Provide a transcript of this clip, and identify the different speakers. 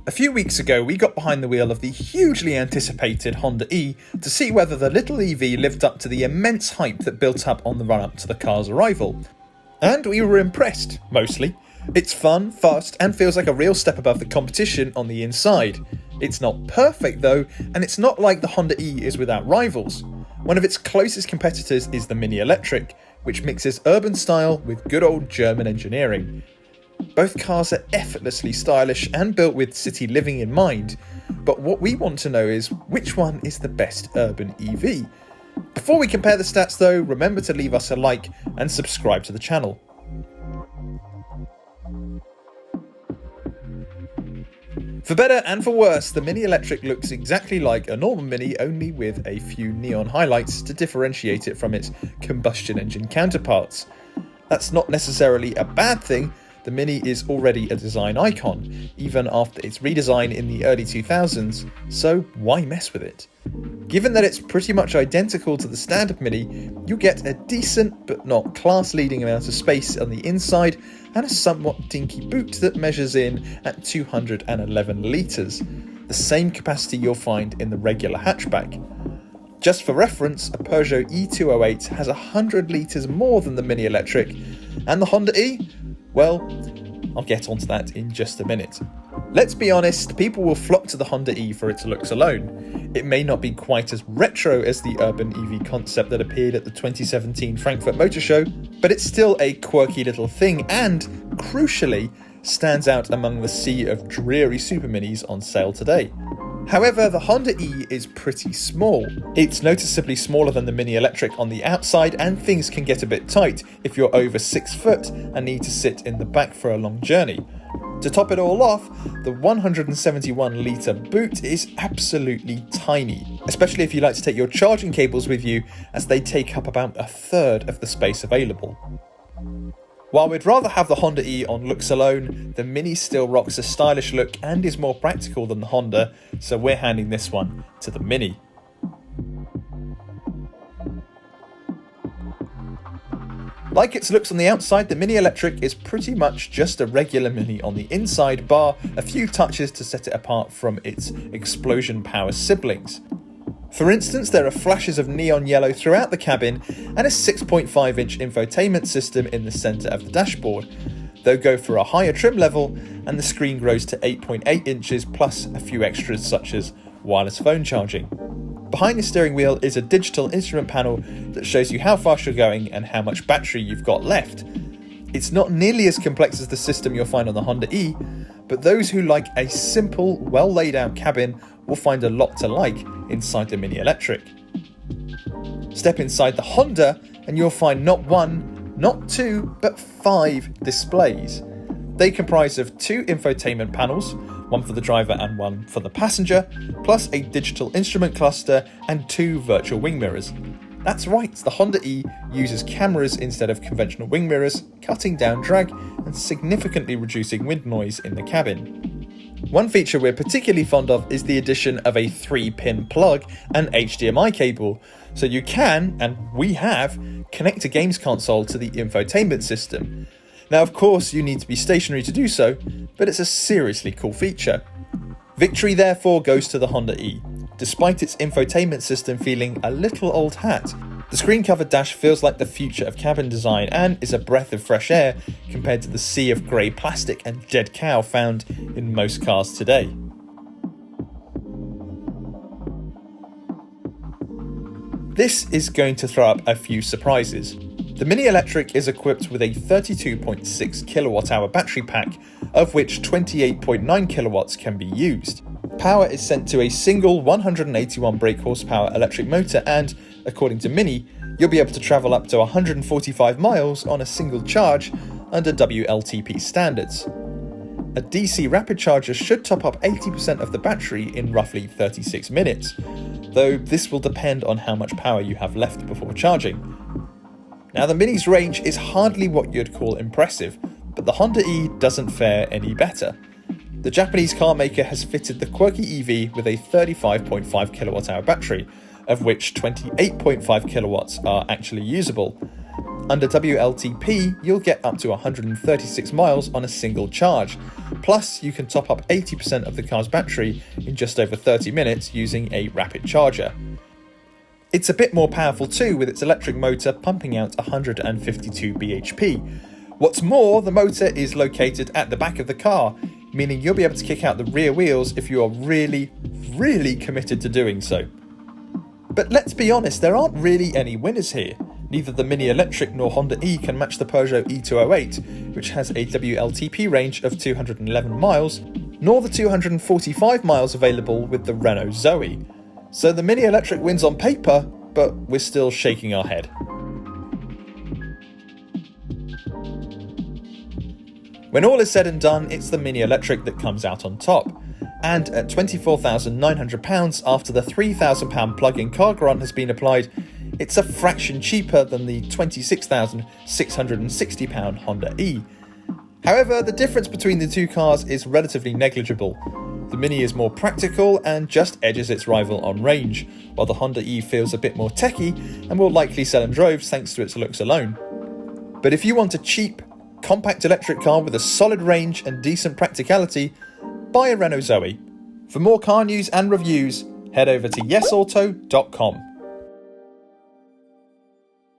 Speaker 1: A few weeks ago, we got behind the wheel of the hugely anticipated Honda E to see whether the little EV lived up to the immense hype that built up on the run-up to the car's arrival. And we were impressed, mostly. It's fun, fast, and feels like a real step above the competition on the inside. It's not perfect though, and it's not like the Honda E is without rivals. One of its closest competitors is the Mini Electric, which mixes urban style with good old German engineering. Both cars are effortlessly stylish and built with city living in mind, but what we want to know is which one is the best urban EV. Before we compare the stats though, remember to leave us a like and subscribe to the channel. For better and for worse, the Mini Electric looks exactly like a normal Mini, only with a few neon highlights to differentiate it from its combustion engine counterparts. That's not necessarily a bad thing. The Mini is already a design icon, even after its redesign in the early 2000s, so why mess with it? Given that it's pretty much identical to the standard Mini, you get a decent but not class-leading amount of space on the inside and a somewhat dinky boot that measures in at 211 litres, the same capacity you'll find in the regular hatchback. Just for reference, a Peugeot E208 has 100 litres more than the Mini Electric, and the Honda E? Well, I'll get onto that in just a minute. Let's be honest, people will flock to the Honda E for its looks alone. It may not be quite as retro as the urban EV concept that appeared at the 2017 Frankfurt Motor Show, but it's still a quirky little thing and, crucially, stands out among the sea of dreary super minis on sale today. However, the Honda E is pretty small. It's noticeably smaller than the Mini Electric on the outside, and things can get a bit tight if you're over 6 foot and need to sit in the back for a long journey. To top it all off, the 171 litre boot is absolutely tiny, especially if you like to take your charging cables with you, as they take up about a third of the space available. While we'd rather have the Honda E on looks alone, the Mini still rocks a stylish look and is more practical than the Honda, so we're handing this one to the Mini. Like its looks on the outside, the Mini Electric is pretty much just a regular Mini on the inside, bar a few touches to set it apart from its explosion power siblings. For instance, there are flashes of neon yellow throughout the cabin and a 6.5-inch infotainment system in the centre of the dashboard. They'll go for a higher trim level and the screen grows to 8.8 inches plus a few extras such as wireless phone charging. Behind the steering wheel is a digital instrument panel that shows you how fast you're going and how much battery you've got left. It's not nearly as complex as the system you'll find on the Honda E, but those who like a simple, well laid out cabin will find a lot to like inside the Mini Electric. Step inside the Honda and you'll find not one, not two, but 5 displays. They comprise of 2 infotainment panels, one for the driver and one for the passenger, plus a digital instrument cluster and 2 virtual wing mirrors. That's right, the Honda E uses cameras instead of conventional wing mirrors, cutting down drag and significantly reducing wind noise in the cabin. One feature we're particularly fond of is the addition of a 3-pin plug and HDMI cable, so you can, and we have, connect a games console to the infotainment system. Now of course you need to be stationary to do so, but it's a seriously cool feature. Victory therefore goes to the Honda E, despite its infotainment system feeling a little old hat. The screen-covered dash feels like the future of cabin design and is a breath of fresh air compared to the sea of grey plastic and dead cow found in most cars today. This is going to throw up a few surprises. The Mini Electric is equipped with a 32.6 kWh battery pack, of which 28.9 kilowatts can be used. Power is sent to a single 181 brake horsepower electric motor and, according to Mini, you'll be able to travel up to 145 miles on a single charge under WLTP standards. A DC rapid charger should top up 80% of the battery in roughly 36 minutes, though this will depend on how much power you have left before charging. Now the Mini's range is hardly what you'd call impressive, but the Honda E doesn't fare any better. The Japanese car maker has fitted the quirky EV with a 35.5 kWh battery, of which 28.5 kilowatts are actually usable. Under WLTP, you'll get up to 136 miles on a single charge. Plus, you can top up 80% of the car's battery in just over 30 minutes using a rapid charger. It's a bit more powerful too, with its electric motor pumping out 152 bhp. What's more, the motor is located at the back of the car, meaning you'll be able to kick out the rear wheels if you are really, really committed to doing so. But let's be honest, there aren't really any winners here. Neither the Mini Electric nor Honda E can match the Peugeot E208, which has a WLTP range of 211 miles, nor the 245 miles available with the Renault Zoe. So the Mini Electric wins on paper, but we're still shaking our head. When all is said and done, it's the Mini Electric that comes out on top. And at £24,900 after the £3,000 plug-in car grant has been applied, it's a fraction cheaper than the £26,660 Honda E. However, the difference between the two cars is relatively negligible. The Mini is more practical and just edges its rival on range, while the Honda E feels a bit more techy and will likely sell in droves thanks to its looks alone. But if you want a cheap, compact electric car with a solid range and decent practicality, buy a Renault Zoe. For more car news and reviews, head over to YesAuto.com.